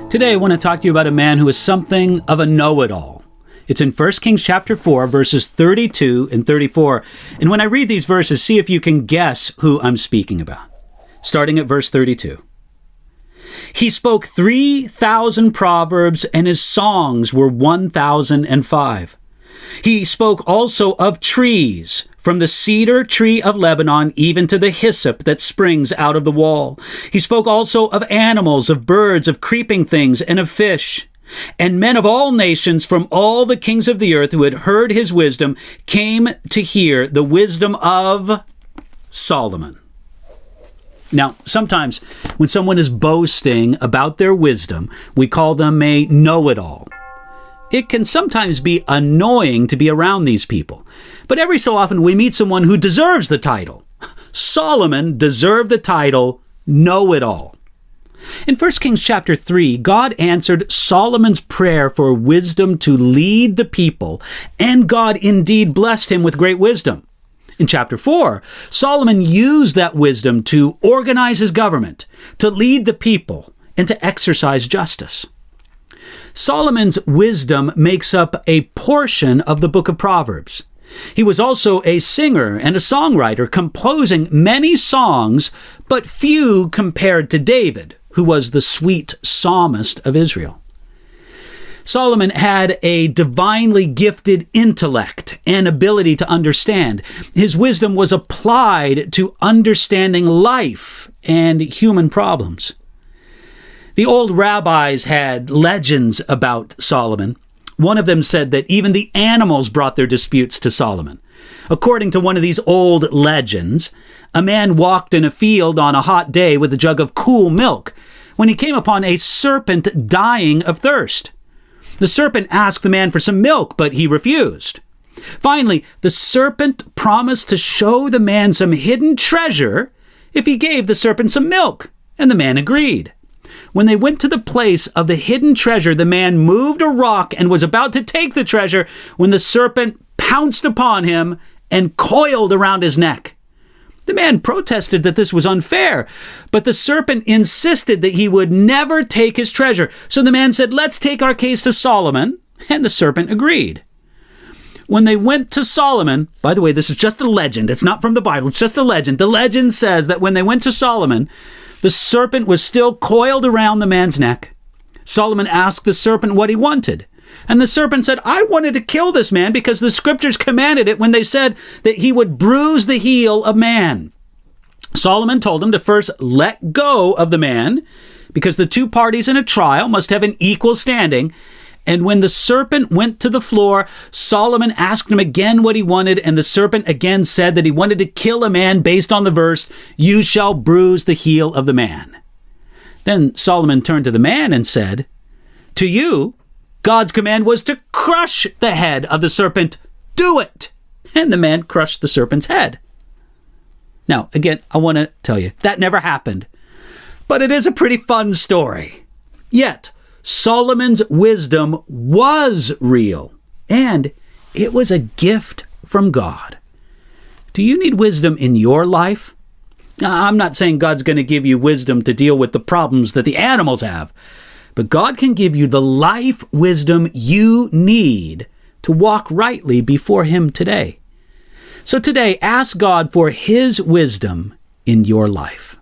Today, I want to talk to you about a man who is something of a know-it-all. It's in 1 Kings chapter 4, verses 32 and 34. And when I read these verses, see if you can guess who I'm speaking about. Starting at verse 32. He spoke 3,000 proverbs, and his songs were 1,005. He spoke also of trees, from the cedar tree of Lebanon even to the hyssop that springs out of the wall. He spoke also of animals, of birds, of creeping things, and of fish. And men of all nations from all the kings of the earth who had heard his wisdom came to hear the wisdom of Solomon. Now, sometimes when someone is boasting about their wisdom, we call them a know-it-all. It can sometimes be annoying to be around these people. But every so often we meet someone who deserves the title. Solomon deserved the title know-it-all. In 1 Kings chapter 3, God answered Solomon's prayer for wisdom to lead the people, and God indeed blessed him with great wisdom. In chapter 4, Solomon used that wisdom to organize his government, to lead the people, and to exercise justice. Solomon's wisdom makes up a portion of the book of Proverbs. He was also a singer and a songwriter, composing many songs, but few compared to David, who was the sweet psalmist of Israel. Solomon had a divinely gifted intellect and ability to understand. His wisdom was applied to understanding life and human problems. The old rabbis had legends about Solomon. One of them said that even the animals brought their disputes to Solomon. According to one of these old legends, a man walked in a field on a hot day with a jug of cool milk when he came upon a serpent dying of thirst. The serpent asked the man for some milk, but he refused. Finally, the serpent promised to show the man some hidden treasure if he gave the serpent some milk, and the man agreed. When they went to the place of the hidden treasure, the man moved a rock and was about to take the treasure when the serpent pounced upon him and coiled around his neck. The man protested that this was unfair, but the serpent insisted that he would never take his treasure. So the man said, "Let's take our case to Solomon," and the serpent agreed. When they went to Solomon, by the way, this is just a legend. It's not from the Bible. It's just a legend. The legend says that when they went to Solomon, the serpent was still coiled around the man's neck. Solomon asked the serpent what he wanted. And the serpent said, "I wanted to kill this man because the scriptures commanded it when they said that he would bruise the heel of man." Solomon told him to first let go of the man because the two parties in a trial must have an equal standing. And when the serpent went to the floor, Solomon asked him again what he wanted, and the serpent again said that he wanted to kill a man based on the verse, "You shall bruise the heel of the man." Then Solomon turned to the man and said, "To you, God's command was to crush the head of the serpent. Do it!" And the man crushed the serpent's head. Now, again, I want to tell you, that never happened. But it is a pretty fun story. Yet, Solomon's wisdom was real, and it was a gift from God. Do you need wisdom in your life? I'm not saying God's going to give you wisdom to deal with the problems that the animals have, but God can give you the life wisdom you need to walk rightly before Him today. So today, ask God for His wisdom in your life.